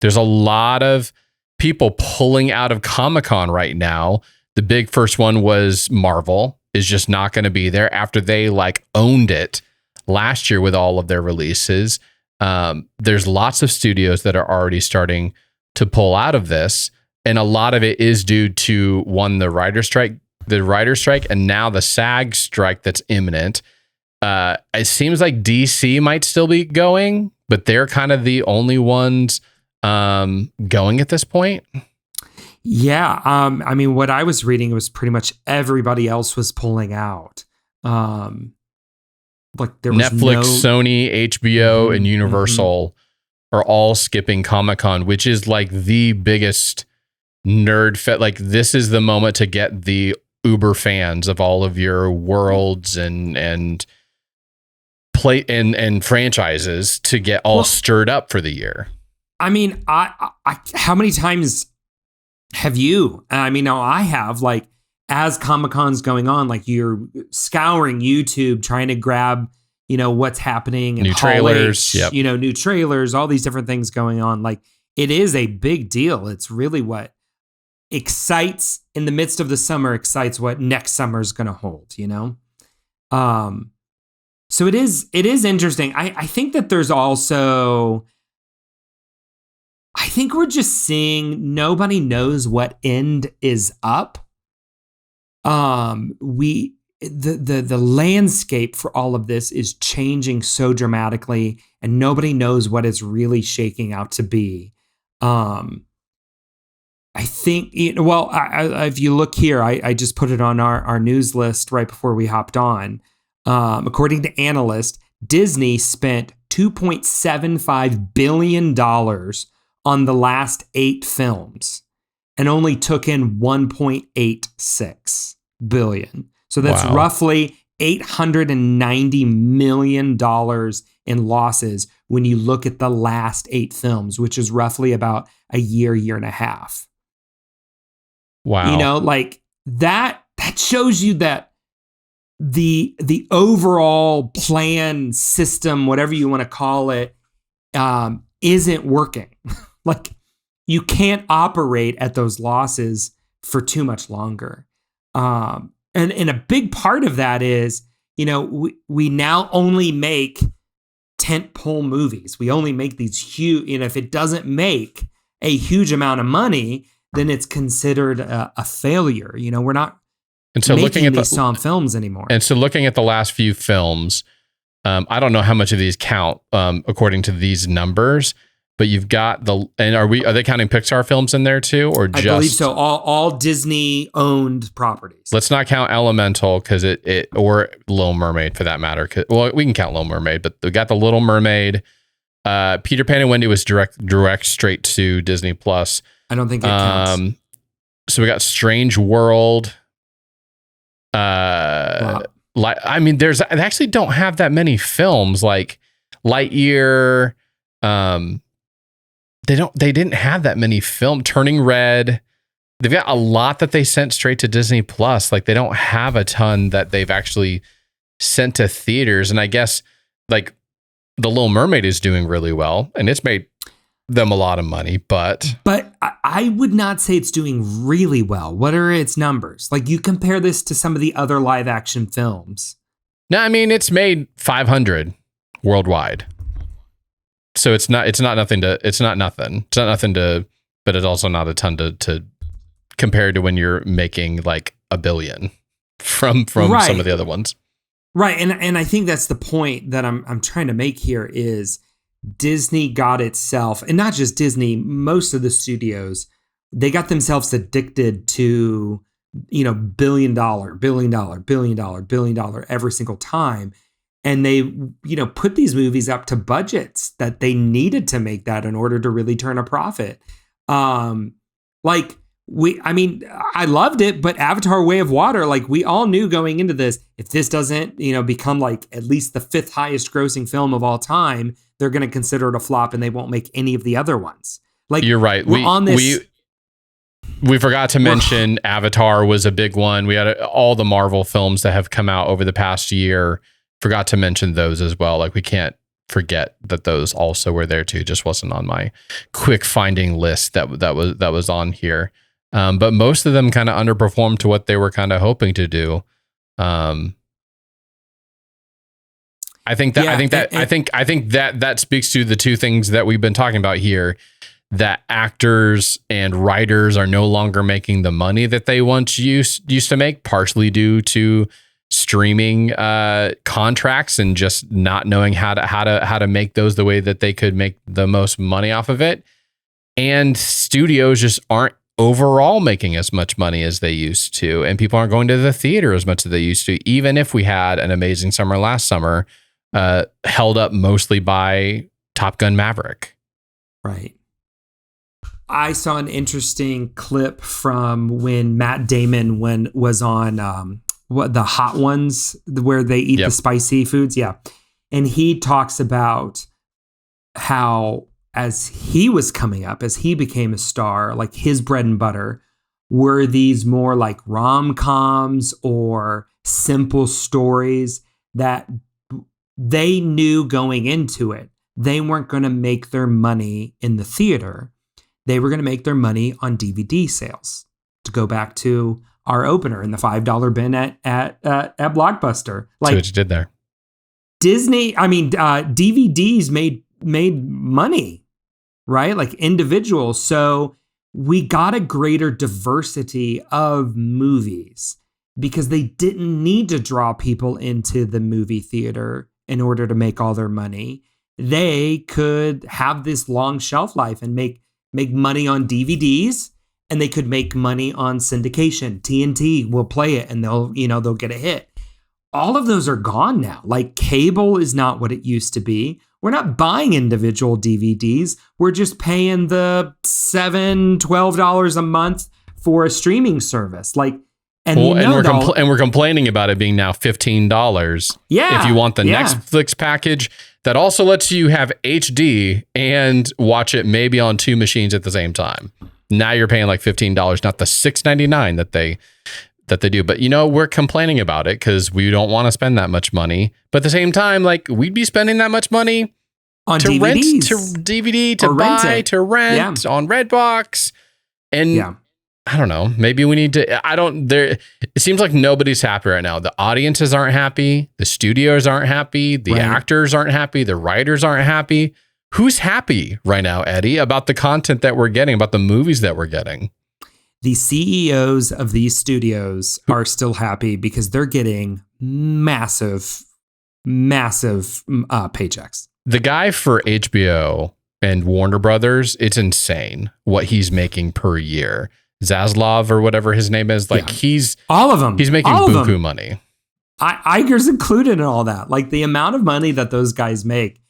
There's a lot of people pulling out of Comic-Con right now. The big first one was Marvel is just not going to be there after they like owned it last year with all of their releases. There's lots of studios that are already starting to pull out of this. And a lot of it is due to the writer strike, and now the SAG strike that's imminent. It seems like DC might still be going, but they're kind of the only ones going at this point. Yeah. I mean, what I was reading was pretty much everybody else was pulling out. Like there was Netflix, Sony, HBO, and Universal are all skipping Comic-Con, which is like the biggest nerd fest. Like this is the moment to get the uber fans of all of your worlds and play and franchises to get all stirred up for the year. I mean, I how many times have you? I mean, now I have, like, as Comic-Con's going on, like you're scouring YouTube trying to grab, what's happening, and new trailers, new trailers, all these different things going on. Like it is a big deal. It's really what excites in the midst of the summer, excites what next summer is going to hold, So it is interesting. I think that there's also, I think we're just seeing nobody knows what end is up. The landscape for all of this is changing so dramatically, and nobody knows what it's really shaking out to be. I think, if you look here, I just put it on our news list right before we hopped on. According to analysts, Disney spent $2.75 billion on the last 8 films and only took in $1.86 billion. So that's roughly $890 million in losses when you look at the last 8 films, which is roughly about a year and a half. Wow. Like that shows you that the overall plan system, whatever you want to call it, isn't working. Like you can't operate at those losses for too much longer. And a big part of that is, we now only make tentpole movies. We only make these huge, if it doesn't make a huge amount of money, then it's considered a failure. We're not making these films anymore. And so looking at the last few films, I don't know how much of these count according to these numbers, but you've got are they counting Pixar films in there too, or just? I believe so. All Disney owned properties. Let's not count Elemental or Little Mermaid for that matter. Well, we can count Little Mermaid, but we got the Little Mermaid. Peter Pan and Wendy was direct straight to Disney Plus. I don't think it counts. So we got Strange World. Wow. They actually don't have that many films like Lightyear. They didn't have that many film. Turning Red. They've got a lot that they sent straight to Disney Plus. Like they don't have a ton that they've actually sent to theaters. And I guess like The Little Mermaid is doing really well, and it's made them a lot of money, but I would not say it's doing really well. What are its numbers? Like you compare this to some of the other live action films. No, I mean it's made 500 worldwide. So it's not nothing, but it's also not a ton to compare to when you're making like $1 billion from right. Some of the other ones. Right. And I think that's the point that I'm trying to make here is Disney got itself, and not just Disney, most of the studios, they got themselves addicted to, billion dollar every single time. And they, put these movies up to budgets that they needed to make that in order to really turn a profit. I loved it, but Avatar: Way of Water, like we all knew going into this, if this doesn't, become like at least the 5th highest grossing film of all time, they're going to consider it a flop and they won't make any of the other ones. Like you're right. We forgot to mention Avatar was a big one. We had all the Marvel films that have come out over the past year. Forgot to mention those as well. Like we can't forget that those also were there too. Just wasn't on my quick finding list that was on here. But most of them kind of underperformed to what they were kind of hoping to do. I think that speaks to the two things that we've been talking about here, that actors and writers are no longer making the money that they once used to make, partially due to streaming contracts and just not knowing how to make those the way that they could make the most money off of it. And studios just aren't overall making as much money as they used to, and people aren't going to the theater as much as they used to, even if we had an amazing summer last summer, held up mostly by Top Gun Maverick. Right. I saw an interesting clip from when Matt Damon was on the Hot Ones, where they eat the spicy foods. Yeah. And he talks about how, as he was coming up, as he became a star, like his bread and butter were these more like rom-coms or simple stories that they knew going into it, they weren't going to make their money in the theater. They were going to make their money on DVD sales. To go back to our opener in the $5 bin at Blockbuster. Like, see what you did there. DVDs made money, right? Like individuals. So we got a greater diversity of movies because they didn't need to draw people into the movie theater in order to make all their money. They could have this long shelf life and make money on DVDs, and they could make money on syndication. TNT will play it and they'll get a hit. All of those are gone now. Like, cable is not what it used to be. We're not buying individual DVDs. We're just paying the $12 a month for a streaming service. Like, we're complaining about it being now $15. Yeah, if you want the Netflix package that also lets you have HD and watch it maybe on two machines at the same time. Now you're paying like $15, not the $6.99 that they do. But we're complaining about it because we don't want to spend that much money. But at the same time, like, we'd be spending that much money on to DVDs. rent, to DVD, to buy, to rent on Redbox, and. I don't know. Maybe we need to, it seems like nobody's happy right now. The audiences aren't happy. The studios aren't happy. The actors aren't happy. The writers aren't happy. Who's happy right now, Eddie, about the content that we're getting, about the movies that we're getting? The CEOs of these studios are still happy because they're getting massive paychecks. The guy for HBO and Warner Brothers, it's insane what he's making per year. Zaslav or whatever his name is, like he's all of them. He's making buku money. Iger's included in all that. Like, the amount of money that those guys make.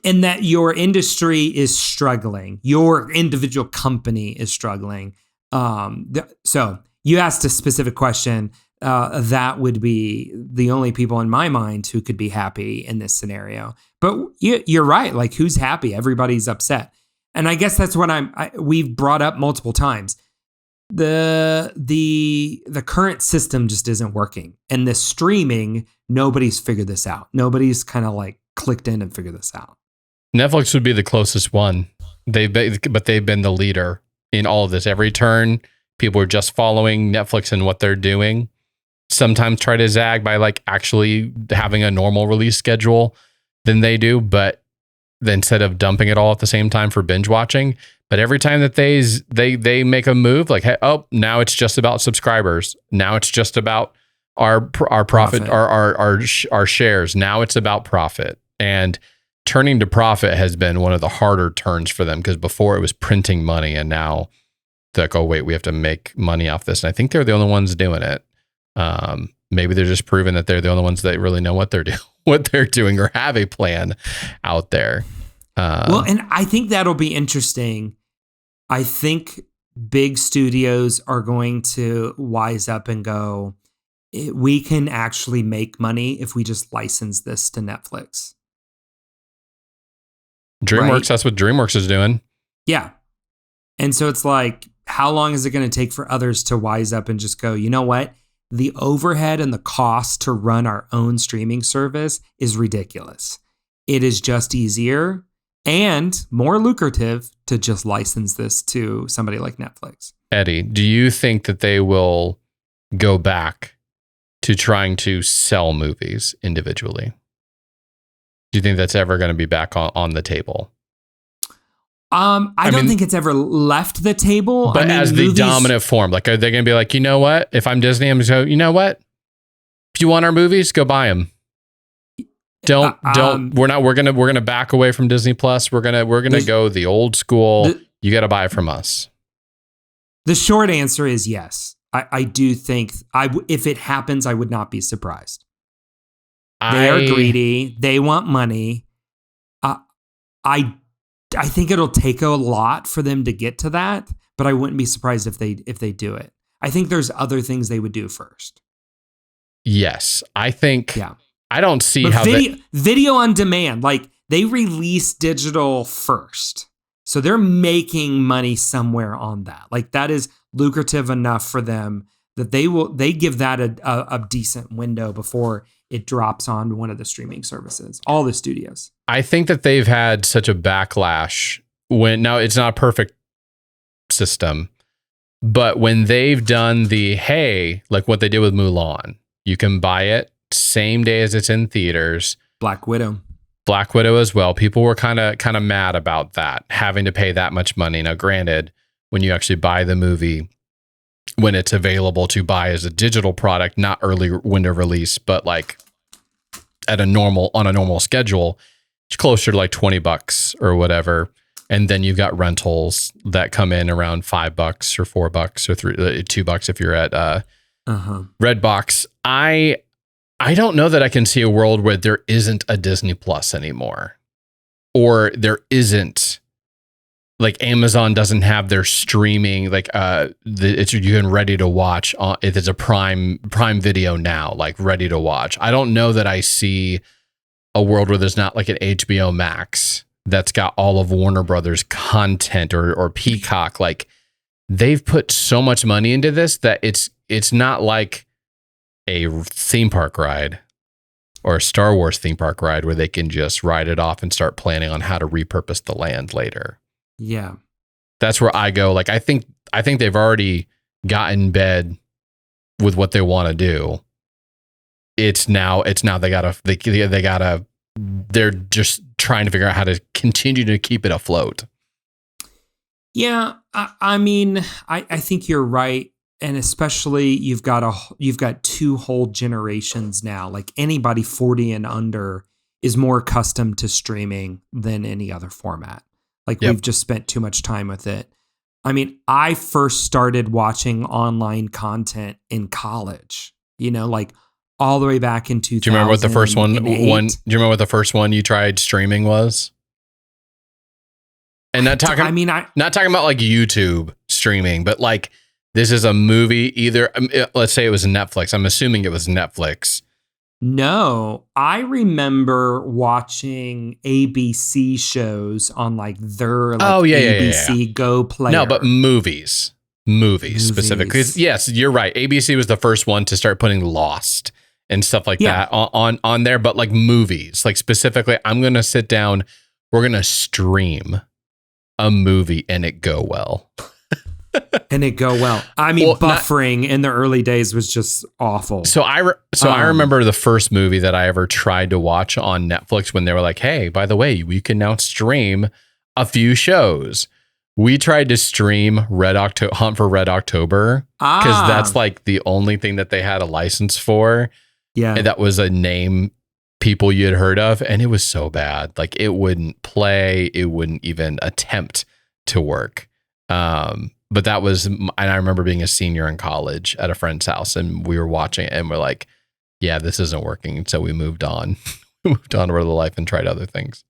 In that your industry is struggling, your individual company is struggling. So you asked a specific question. That would be the only people in my mind who could be happy in this scenario. But you're right. Like, who's happy? Everybody's upset. And I guess that's what we've brought up multiple times. The current system just isn't working. And the streaming, nobody's figured this out. Nobody's kind of like clicked in and figured this out. Netflix would be the closest one. They've been the leader in all of this. Every turn, people are just following Netflix and what they're doing. Sometimes try to zag by like actually having a normal release schedule than they do, but instead of dumping it all at the same time for binge watching. But every time that they make a move, like, hey, now it's just about subscribers. Now it's just about our profit. our shares. Now it's about profit. And turning to profit has been one of the harder turns for them, because before it was printing money, and now they're like, oh wait, we have to make money off this. And I think they're the only ones doing it. Maybe they're just proving that they're the only ones that really know what they're doing or have a plan out there. Well, and I think that'll be interesting. I think big studios are going to wise up and go, we can actually make money if we just license this to Netflix. DreamWorks, right? That's what DreamWorks is doing. Yeah. And so it's like, how long is it going to take for others to wise up and just go, you know what? the overhead and the cost to run our own streaming service is ridiculous. It is just easier and more lucrative to just license this to somebody like Netflix. Eddie, do you think that they will go back to trying to sell movies individually? Do you think that's ever going to be back on the table? I don't think it's ever left the table. But as the dominant form, like, are they going to be like, you know what? If I'm Disney, I'm going to go, you know what? If you want our movies, go buy them. We're going to back away from Disney Plus. We're going to go the old school. You got to buy it from us. The short answer is yes. I do think if it happens, I would not be surprised. They are greedy. They want money. I think it'll take a lot for them to get to that, but I wouldn't be surprised if they do it. I think there's other things they would do first. Yes, I think. Yeah. I don't see but how video on demand, like they release digital first, so they're making money somewhere on that. Like that is lucrative enough for them that they give that a decent window before it drops on one of the streaming services. All the studios. I think that they've had such a backlash now it's not a perfect system, but when they've done like what they did with Mulan, you can buy it same day as it's in theaters. Black Widow as well. People were kind of mad about that, having to pay that much money. Now, granted, when you actually buy the movie, when it's available to buy as a digital product, not early window release, but like on a normal schedule, it's closer to like $20 or whatever. And then you've got rentals that come in around $5 or $4 or $2 if you're at Redbox. I don't know that I can see a world where there isn't a Disney Plus anymore, or there isn't, like, Amazon doesn't have their streaming, like you can ready to watch if it's a Prime Video now, like ready to watch. I don't know that I see a world where there's not like an HBO Max that's got all of Warner Brothers content or Peacock. Like, they've put so much money into this that it's not like a theme park ride or a Star Wars theme park ride where they can just ride it off and start planning on how to repurpose the land later. Yeah. That's where I go. Like, I think they've already got in bed with what they want to do. They're just trying to figure out how to continue to keep it afloat. Yeah. I mean, I think you're right. And especially you've got two whole generations now. Like, anybody 40 and under is more accustomed to streaming than any other format. Like, We've just spent too much time with it. I mean, I first started watching online content in college, like all the way back in 2000. Do you remember what the first one? Do you remember what the first one you tried streaming was? And not talking about like YouTube streaming, but like, this is a movie, let's say it was Netflix. I'm assuming it was Netflix. No, I remember watching ABC shows on like their ABC Go player. No, but movies specifically. Yes, you're right. ABC was the first one to start putting Lost and stuff like that on there. But like movies, like specifically, I'm going to sit down. We're going to stream a movie and it go well. I mean, buffering in the early days was just awful. So I remember the first movie that I ever tried to watch on Netflix when they were like, hey, by the way, we can now stream a few shows. We tried to stream Hunt for Red October, because that's like the only thing that they had a license for. Yeah. And that was a name people you had heard of. And it was so bad. Like, it wouldn't play. It wouldn't even attempt to work. But that was, and I remember being a senior in college at a friend's house, and we were watching it and we're like, yeah, this isn't working. So we moved on. We moved on to other life and tried other things.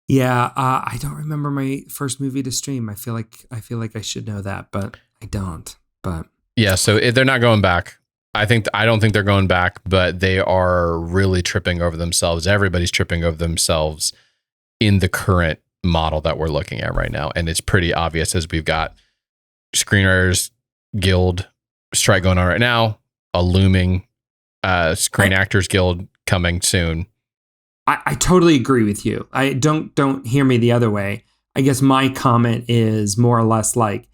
Yeah. I don't remember my first movie to stream. I feel like I should know that, but I don't. But yeah, so they're not going back. I don't think they're going back, but they are really tripping over themselves. Everybody's tripping over themselves in the current model that we're looking at right now. And it's pretty obvious, as we've got Screenwriters Guild strike going on right now. a looming Screen Actors Guild coming soon. I totally agree with you. I don't hear me the other way. I guess my comment is more or less like,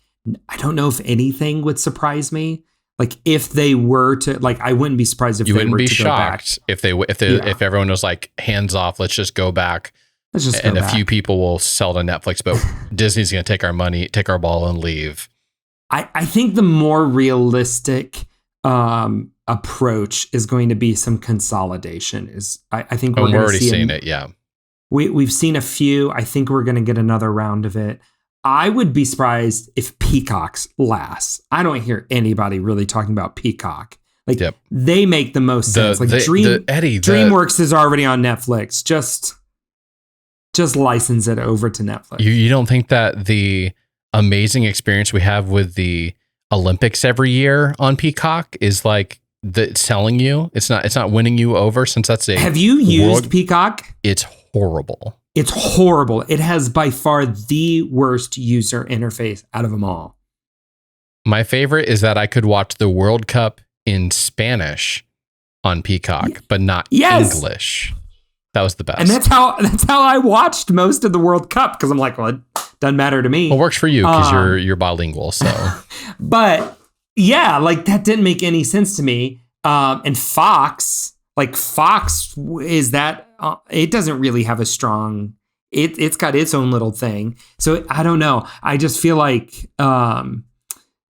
I don't know if anything would surprise me. Like if they were to, like, I wouldn't be surprised if you they wouldn't were be to shocked go back. if everyone was like, hands off, let's just go back. Let's just and go a back. few people will sell to Netflix, but Disney's going to take our money, take our ball, and leave. I think the more realistic approach is going to be some consolidation. I think we're already seeing it. Yeah, we've seen a few. I think we're going to get another round of it. I would be surprised if Peacock's lasts. I don't hear anybody really talking about Peacock. Like they make the most sense. Like DreamWorks is already on Netflix. Just license it over to Netflix. You don't think that the amazing experience we have with the Olympics every year on Peacock is like selling you? It's not winning you over, since that's a. Have you used Peacock? It's horrible. It's horrible. It has by far the worst user interface out of them all. My favorite is that I could watch the World Cup in Spanish on Peacock, but not English. That was the best. And that's how I watched most of the World Cup, because I'm like, well, it doesn't matter to me. Well, it works for you because you're bilingual. So, but yeah, like that didn't make any sense to me. And Fox is that it doesn't really have a strong. It's got its own little thing. So I don't know. I just feel like,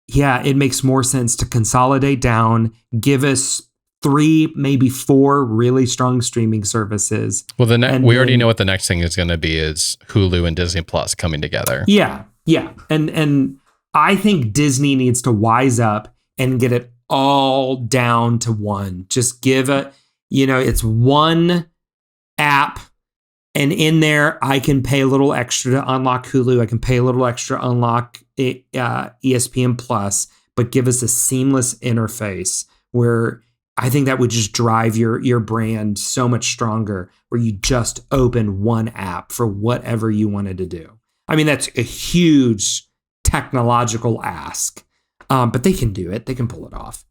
it makes more sense to consolidate down, give us 3, maybe 4 really strong streaming services. Well, we already know what the next thing is going to be is Hulu and Disney Plus coming together. Yeah. And I think Disney needs to wise up and get it all down to one. Just give it's one app, and in there I can pay a little extra to unlock Hulu. I can pay a little extra to unlock ESPN Plus, but give us a seamless interface where I think that would just drive your brand so much stronger, where you just open one app for whatever you wanted to do. I mean, that's a huge technological ask, but they can do it. They can pull it off.